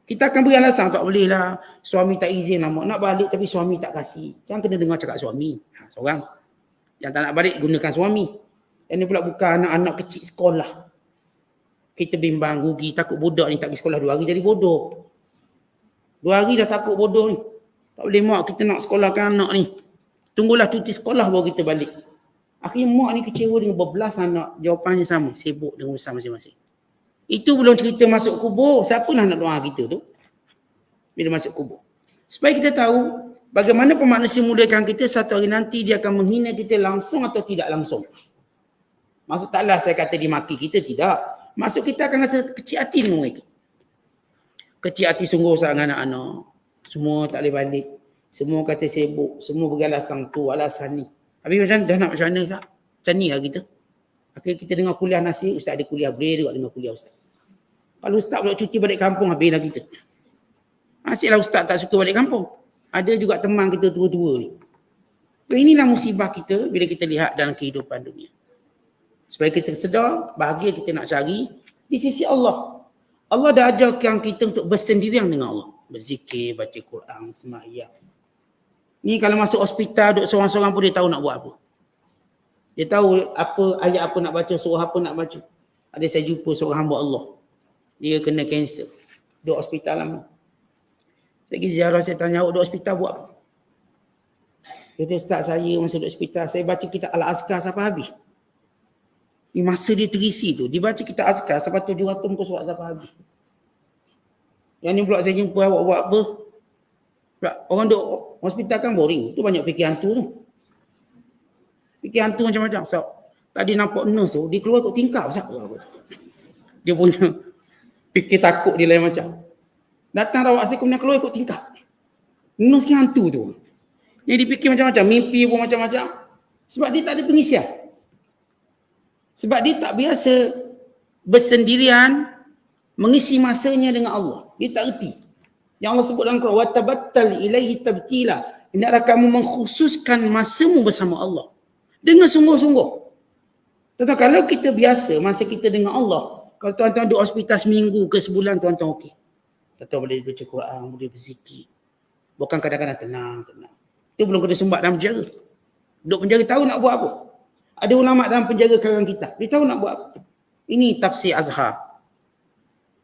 Kita akan beri alasan tak boleh lah. Suami tak izin lah mak nak balik tapi suami tak kasih. Jangan kena dengar cakap suami. Seorang. Yang tak nak balik gunakan suami. Yang ni pula bukan anak-anak kecil sekolah. Kita bimbang, rugi, takut budak ni tak pergi sekolah 2 hari jadi bodoh. 2 hari dah takut bodoh ni. Tak boleh mak kita nak sekolahkan anak ni. Tunggulah cuti sekolah baru kita balik. Akhirnya mak ni kecewa dengan berbelas anak. Jawapannya sama. Sibuk dengan urusan masing-masing. Itu belum cerita masuk kubur. Siapalah nak doa kita tu? Bila masuk kubur. Supaya kita tahu bagaimana pemanusia muliakan kita satu hari nanti dia akan menghina kita langsung atau tidak langsung. Maksud taklah saya kata dimaki kita, tidak. Maksud kita akan rasa kecil hati dengan mereka. Kecil hati sungguh sangat anak-anak. Semua tak boleh balik. Semua kata sibuk. Semua beralasan tu, alasan ni. Habis macam dah nak macam mana Ustaz? Macam ni lah kita. Akhirnya kita dengar kuliah nasi, Ustaz ada kuliah. Boleh juga dengar kuliah Ustaz. Kalau Ustaz pula cuti balik kampung, habislah kita. Asyiklah Ustaz tak suka balik kampung. Ada juga teman kita tua-tua ni. Inilah musibah kita bila kita lihat dalam kehidupan dunia. Supaya kita sedar, bahagia kita nak cari di sisi Allah. Allah dah ajarkan kita untuk bersendirian dengan Allah. Berzikir, baca Quran, sembahyang. Ni kalau masuk hospital, duduk seorang-seorang pun dia tahu nak buat apa. Dia tahu apa ayat apa nak baca, surah apa nak baca. Ada saya jumpa seorang hamba Allah. Dia kena kanser. Duduk hospital lama. Saya pergi ziarah, saya tanya, awak duduk hospital buat apa? Dia kata, Ustaz saya masa duduk hospital, saya baca kitab Al-Azkar sampai habis. Di masa dia terisi tu, dia baca kitab Azkar sampai 700 muka surat sampai habis. Yang ni pula saya jumpa awak buat apa? Orang duduk hospital kan boring. Tu banyak fikir hantu tu. Fikir hantu macam-macam. So, tadi nampak nurse tu, dia keluar kot tingkap. Dia punya fikir takut dia lain macam. Datang rawat saya kemudian keluar ikut tingkap. Nus hantu tu. Dia dipikir macam-macam, mimpi pun macam-macam. Sebab dia tak ada pengisian. Sebab dia tak biasa bersendirian mengisi masanya dengan Allah. Dia tak erti. Yang Allah sebut dalam Quran, watabattal ilaihi tabtila. Hendaklah kamu mengkhususkan masamu bersama Allah dengan sungguh-sungguh. Tuan-tuan, kalau kita biasa masa kita dengan Allah, kalau tuan-tuan duduk hospital seminggu ke sebulan, tuan-tuan okey. Tuan-tuan boleh baca Quran, boleh berzikir. Bukan kadang-kadang tenang. Itu belum kena sumbat dalam penjara. Duduk penjara tahu nak buat apa. Ada ulama dalam penjara kalangan kita. Dia tahu nak buat apa. Ini tafsir Azhar.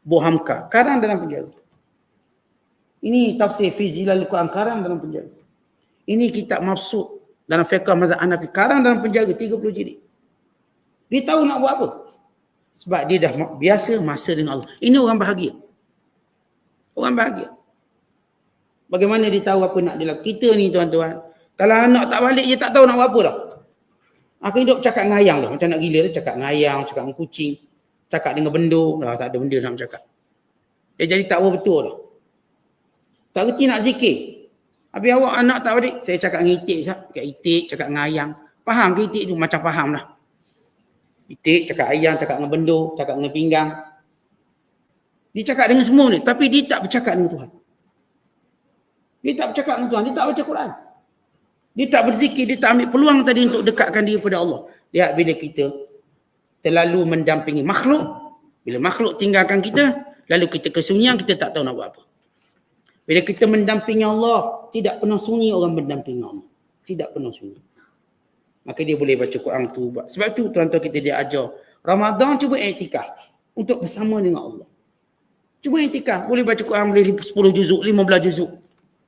Bohamka. Karang dalam penjara. Ini tafsir fi Zilalul Quran. Karang dalam penjara. Ini kitab Mabsut dalam fiqh mazhab Hanafi. Karang dalam penjara 30 jilid. Dia tahu nak buat apa. Sebab dia dah biasa masa dengan Allah. Ini orang bahagia. Orang bahagia. Bagaimana dia tahu apa nak dia lakukan? Kita ni tuan-tuan, kalau anak tak balik, dia tak tahu nak buat apa dah. Akan hidup cakap ngayang dah. Macam nak gila dah. Cakap ngayang, cakap dengan kucing. Cakap dengan benda. Dah tak ada benda nak cakap. Dia jadi tak betul dah. Tak kerti nak zikir. Habis awak anak tak balik, saya cakap dengan itik. Cakap itik, cakap ngayang. Faham ke itik tu? Macam faham lah. Itik, cakap ayang, cakap dengan benda, cakap dengan pinggang. Dia cakap dengan semua ni. Tapi dia tak bercakap dengan Tuhan. Dia tak bercakap dengan Tuhan. Dia tak baca Quran. Dia tak berzikir. Dia tak ambil peluang tadi untuk dekatkan diri kepada Allah. Lihat bila kita terlalu mendampingi makhluk. Bila makhluk tinggalkan kita, lalu kita kesunyian, kita tak tahu nak buat apa. Bila kita mendampingi Allah, tidak pernah sunyi orang mendampingi Allah. Tidak pernah sunyi. Maka dia boleh baca Quran tu. Sebab tu tuan-tuan kita dia ajar. Ramadan cuba iktikaf untuk bersama dengan Allah. Cuba iktikaf. Boleh baca Quran boleh 10 juzuk, 15 juzuk.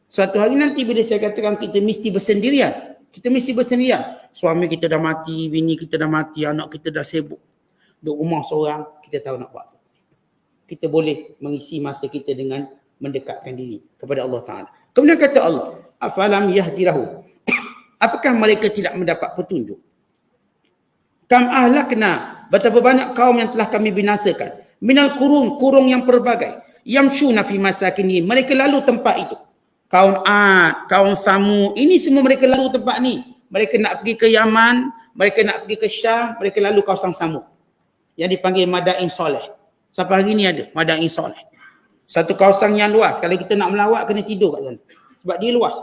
Suatu hari nanti bila saya katakan kita mesti bersendirian. Kita mesti bersendirian. Suami kita dah mati, bini kita dah mati, anak kita dah sibuk. Duduk rumah seorang, kita tahu nak buat apa. Kita boleh mengisi masa kita dengan mendekatkan diri kepada Allah Ta'ala. Kemudian kata Allah, afalam yahdirahu. Apakah mereka tidak mendapat petunjuk? Kam ahlakna. Betapa banyak kaum yang telah kami binasakan. Minal kurung yang pelbagai. Yamshuna fi masakinihim. Mereka lalu tempat itu. Kaum Ad, kaum Samud. Ini semua mereka lalu tempat ni. Mereka nak pergi ke Yaman. Mereka nak pergi ke Syam. Mereka lalu kawasan Samud. Yang dipanggil Madain Soleh. Sampai hari ni ada Madain Soleh. Satu kawasan yang luas. Kalau kita nak melawat, kena tidur kat sana. Sebab dia luas.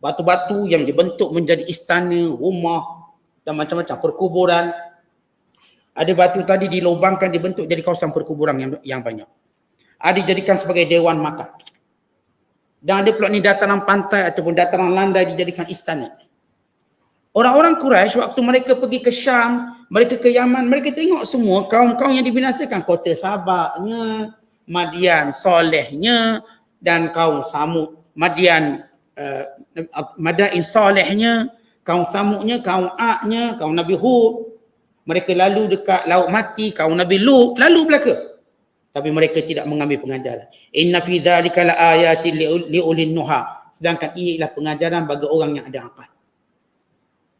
Batu-batu yang dibentuk menjadi istana, rumah dan macam-macam. Perkuburan. Ada batu tadi dilubangkan, dibentuk jadi kawasan perkuburan yang banyak. Ada dijadikan sebagai dewan makan. Dan ada pula ni dataran pantai ataupun dataran landai dijadikan istana. Orang-orang Quraisy waktu mereka pergi ke Syam, mereka ke Yaman, mereka tengok semua kaum-kaum yang dibinasakan. Kota Sabaknya, Madian Solehnya dan kaum Samud. Madain Solehnya, kaum Samudnya, kaum Adnya, kaum Nabi Hud. Mereka lalu dekat Laut Mati, kaum Nabi Lut, lalu belaka. Tapi mereka tidak mengambil pengajaran. Inna fi dzalika laayatin liulin nuha. Sedangkan ia ialah pengajaran bagi orang yang ada akal.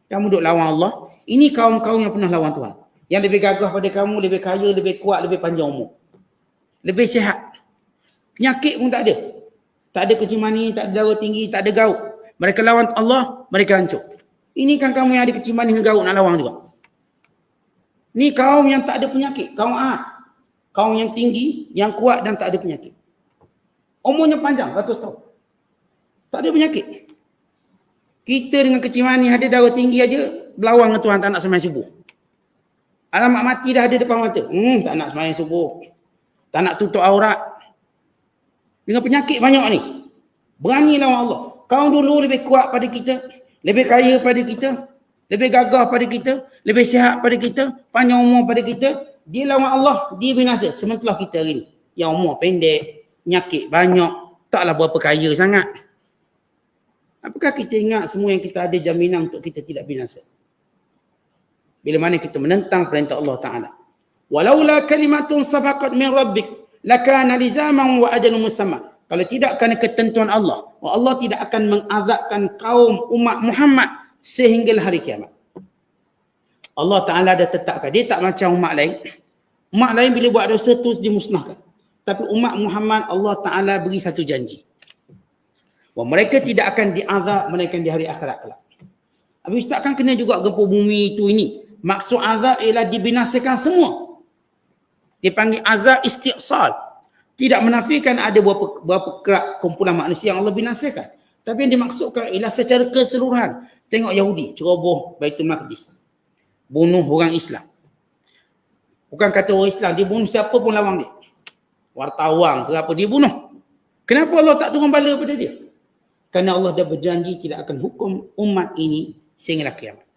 Kamu duk lawan Allah, ini kaum-kaum yang pernah lawan Tuhan. Yang lebih gagah pada kamu, lebih kaya, lebih kuat, lebih panjang umur. Lebih sihat. Penyakit pun tak ada. Tak ada kecimani, tak ada darah tinggi, tak ada gaut. Mereka lawan Allah, mereka hancur. Ini kan kamu yang ada kecimani dengan gaut nak lawan juga. Ni kaum yang tak ada penyakit, kaum Ad. Kaum yang tinggi, yang kuat dan tak ada penyakit. Umurnya panjang, 100 tahun. Tak ada penyakit. Kita dengan kecimani ada darah tinggi aja, berlawan dengan Tuhan, tak nak sembahyang subuh. Alamat mati dah ada depan mata. Tak nak sembahyang subuh. Tak nak tutup aurat. Dengan penyakit banyak ni. Berani lawan Allah. Kaum dulu lebih kuat pada kita, lebih kaya pada kita, lebih gagah pada kita, lebih sihat pada kita, panjang umur pada kita. Dia lawan Allah, dia binasa. Sementara kita hari ni, yang umur pendek, penyakit banyak, taklah berapa kaya sangat. Apakah kita ingat semua yang kita ada jaminan untuk kita tidak binasa? Bila mana kita menentang perintah Allah Ta'ala. Walaula kalimatun sabaqat min rabbik lakana lizaman wa ajalun musamma. Kalau tidak kerana ketentuan Allah, Allah tidak akan mengazabkan kaum umat Muhammad sehingga hari kiamat. Allah Ta'ala dah tetapkan. Dia tak macam umat lain. Umat lain bila buat dosa terus dimusnahkan. Tapi umat Muhammad Allah Ta'ala beri satu janji. Bahawa mereka tidak akan diazab mereka di hari akhirat kelak. Habis tak akan kena juga gempa bumi itu ini. Maksud azab ialah dibinasakan semua. Dipanggil azab istiqsal. Tidak menafikan ada berapa kumpulan manusia yang Allah binasakan. Tapi yang dimaksudkan ialah secara keseluruhan. Tengok Yahudi, ceroboh Baitul Maqdis. Bunuh orang Islam. Bukan kata orang Islam, dia bunuh siapa pun lawan dia. Wartawan ke apa, dia bunuh. Kenapa Allah tak turun bala pada dia? Kerana Allah dah berjanji tidak akan hukum umat ini sehinggalah kiamat.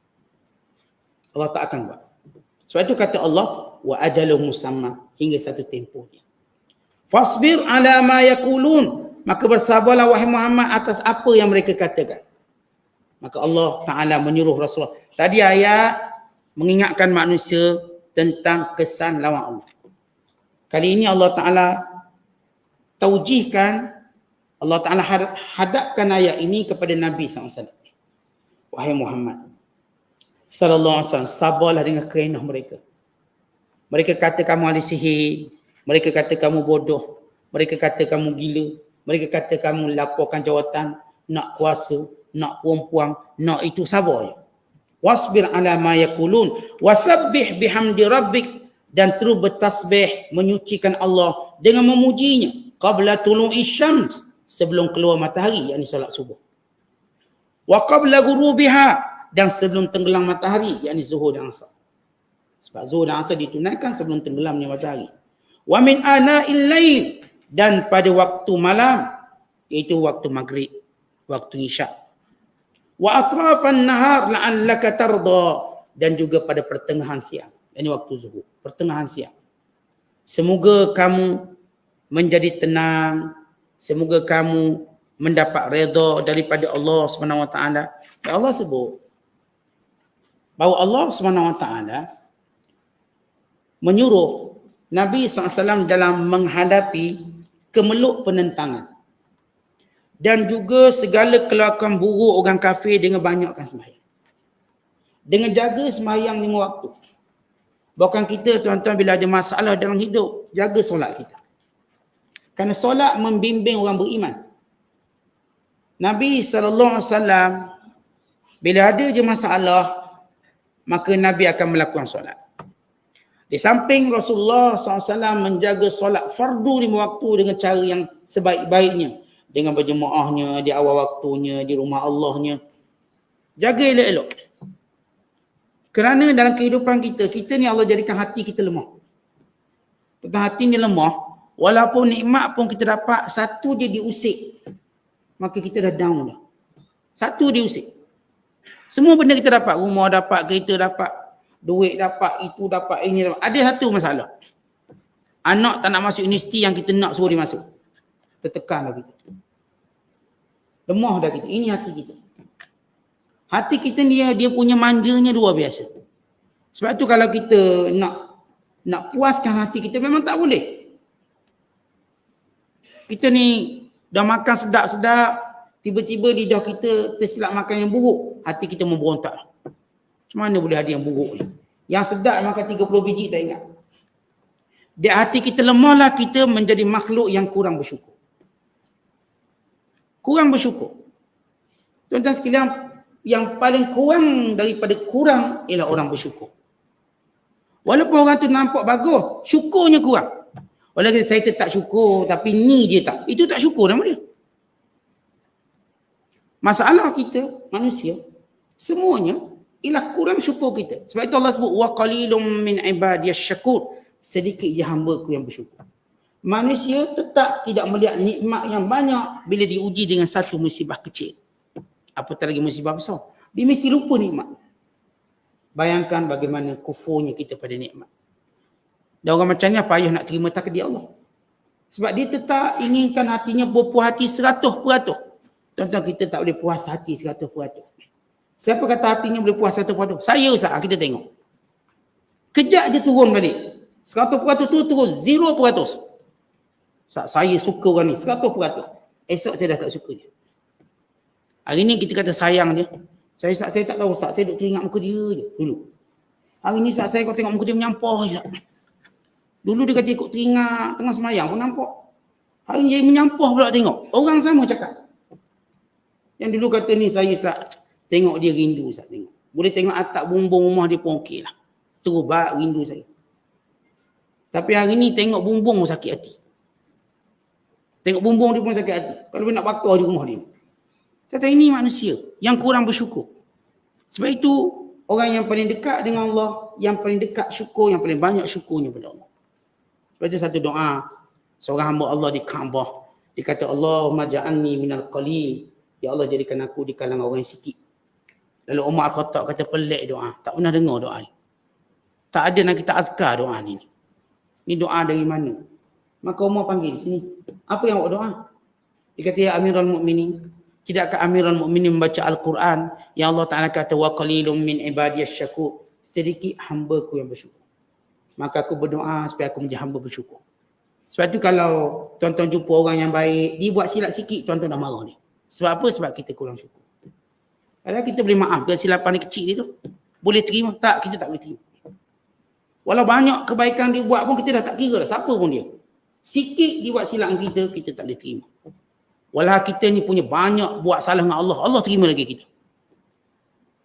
Allah tak akan buat. Sebab itu kata Allah, wa ajaluhum musamma, hingga satu tempoh dia. Fasbir ala ma yaqulun, maka bersabarlah wahai Muhammad atas apa yang mereka katakan. Maka Allah Ta'ala menyuruh Rasulullah. Tadi ayat mengingatkan manusia tentang kesan lawan Allah. Kali ini Allah Ta'ala taujihkan, Allah Ta'ala hadapkan ayat ini kepada Nabi SAW. Wahai Muhammad sallallahu alaihi wasallam, sabarlah dengan kerenah mereka. Mereka kata kamu ahli sihir, mereka kata kamu bodoh, mereka kata kamu gila, mereka kata kamu laporkan jawatan, nak kuasa, nak perempuan, nak itu, sabar je. Wasbir ala ma yaqulun wasabbih bihamdi rabbik, dan terus bertasbih menyucikan Allah dengan memujinya qabla tulu'i syams, sebelum keluar matahari, yakni solat subuh. Wa qabla ghurubiha, dan sebelum tenggelam matahari, yakni zuhur dan asar. Sebab zuhur dan asar ditunaikan sebelum tenggelamnya matahari. Wa min ana'il lail, dan pada waktu malam, iaitu waktu maghrib, waktu isyak. Wa atrafan nahar la'allaka tarda, dan juga pada pertengahan siang, ini waktu zuhur, pertengahan siang. Semoga kamu menjadi tenang, semoga kamu mendapat redha daripada Allah Subhanahu Wa Taala. Allah sebut bahawa Allah Subhanahu Wa Taala menyuruh Nabi SAW dalam menghadapi kemeluk penentangan dan juga segala kelakuan buruk orang kafir dengan banyakkan sembahyang, dengan jaga sembahyang 5 waktu. Bahkan kita tuan-tuan bila ada masalah dalam hidup, jaga solat kita. Kerana solat membimbing orang beriman. Nabi SAW bila ada je masalah, maka Nabi akan melakukan solat. Di samping Rasulullah SAW menjaga solat fardu 5 waktu dengan cara yang sebaik-baiknya, dengan berjemaahnya, di awal waktunya, di rumah Allahnya. Jaga elok-elok. Kerana dalam kehidupan kita, kita ni Allah jadikan hati kita lemah. Tentang hati ni lemah, walaupun nikmat pun kita dapat, satu dia diusik, maka kita dah down dah. Satu diusik. Semua benda kita dapat, rumah dapat, kereta dapat, duit dapat, itu dapat, ini dapat. Ada satu masalah. Anak tak nak masuk universiti yang kita nak suruh dia masuk. Tertekan dah kita. Lemah dah kita. Ini hati kita. Hati kita ni dia punya manjanya luar biasa. Sebab tu kalau kita nak puaskan hati kita memang tak boleh. Kita ni dah makan sedap-sedap, tiba-tiba lidah kita tersilap makan yang buruk, hati kita memberontak. Macam mana boleh ada yang buruk ni? Yang sedap makan 30 biji tak ingat. Di hati kita lemahlah kita menjadi makhluk yang kurang bersyukur. Kurang bersyukur. Tuan-tuan sekalian, yang paling kurang daripada kurang ialah orang bersyukur. Walaupun orang tu nampak bagus, syukurnya kurang. Walaupun saya tetap syukur, tapi ni dia tak. Itu tak syukur nama dia. Masalah kita, manusia, semuanya ialah kurang syukur kita. Sebab itu Allah sebut, wa qalilum min ibadiyas syakur. Sedikit je hamba-Ku yang bersyukur. Manusia tetap tidak melihat nikmat yang banyak bila diuji dengan satu musibah kecil. Apatah lagi musibah besar. Dia mesti lupa nikmat. Bayangkan bagaimana kufurnya kita pada nikmat. Dan orang macam ni apa payah nak terima takdir Allah. Sebab dia tetap inginkan hatinya berpuas hati 100%. Tuan-tuan, kita tak boleh puas hati 100%. Siapa kata hatinya boleh puas 100%? Saya Ustaz, kita tengok. Kejap je turun balik. 100% tu turun 0%. Ustaz, saya suka orang ni 100%. Esok saya dah tak suka dia. Hari ni kita kata sayang dia. Saya tak tahu Ustaz, saya duk teringat muka dia je dulu. Hari ni Ustaz, saya kau tengok muka dia menyampah Ustaz. Dulu dia kata ikut teringat tengah semayang pun nampak. Hari ni dia menyampah pula tengok. Orang sama cakap. Yang dulu kata ni saya Ustaz, tengok dia rindu Ustaz tengok. Boleh tengok atap bumbung rumah dia pun okey lah. Terus bak rindu saya. Tapi hari ni tengok bumbung pun sakit hati. Tengok bumbung dia pun sakit hati. Kalau dia nak bakar di rumah dia. Kata ini manusia yang kurang bersyukur. Sebab itu orang yang paling dekat dengan Allah, yang paling dekat syukur, yang paling banyak syukurnya pada Allah. Sebab itu satu doa seorang hamba Allah di Kaabah. Dia kata Allahumma ja'alni minal qalil. Ya Allah jadikan aku di kalangan orang yang sikit. Lalu Umar Al-Khattab kata pelik doa. Tak pernah dengar doa ni. Tak ada nak kita azkar doa ni. Ni doa dari mana? Maka Umar panggil sini. Apa yang awak doa? Dia kata ya Amirul Mukminin. Tidakkah Amirul Mukminin membaca Al-Quran yang Allah Ta'ala kata wa qalilum min ibadiyas syakur. Sedikit hamba-Ku yang bersyukur. Maka aku berdoa supaya aku menjadi hamba bersyukur. Sebab tu kalau tuan-tuan jumpa orang yang baik, dia buat silap sikit, tuan-tuan dah marah ni. Sebab apa? Sebab kita kurang syukur. Padahal kita boleh maaf kesilapan kecil dia tu. Boleh terima? Tak, kita tak boleh terima. Walau banyak kebaikan dia buat pun kita dah tak kira dah. Siapa pun dia. Sikit dia buat silap dengan kita tak boleh terima. Walau kita ni punya banyak buat salah dengan Allah, Allah terima lagi kita.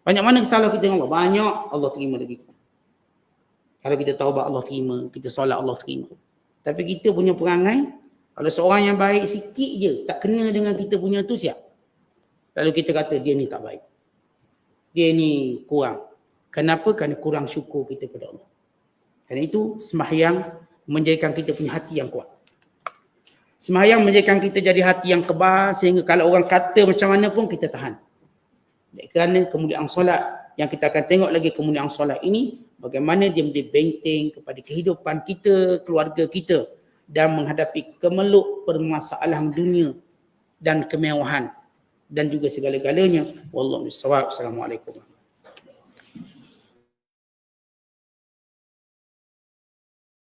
Banyak mana salah kita dengan Allah? Banyak, Allah terima lagi kita. Kalau kita taubat Allah terima, kita solat Allah terima. Tapi kita punya perangai, kalau seorang yang baik sikit je, tak kena dengan kita punya tu siap. Lalu kita kata dia ni tak baik. Dia ni kurang. Kenapa? Kerana kurang syukur kita pada Allah. Kerana itu sembahyang menjadikan kita punya hati yang kuat. Sembahyang menjadikan kita jadi hati yang kebal sehingga kalau orang kata macam mana pun kita tahan. Kerana kemuliaan solat yang kita akan tengok lagi kemuliaan solat ini bagaimana dia menjadi benteng kepada kehidupan kita, keluarga kita dan menghadapi kemeluk permasalahan dunia dan kemewahan dan juga segala-galanya. Wallahu a'lam. Assalamualaikum.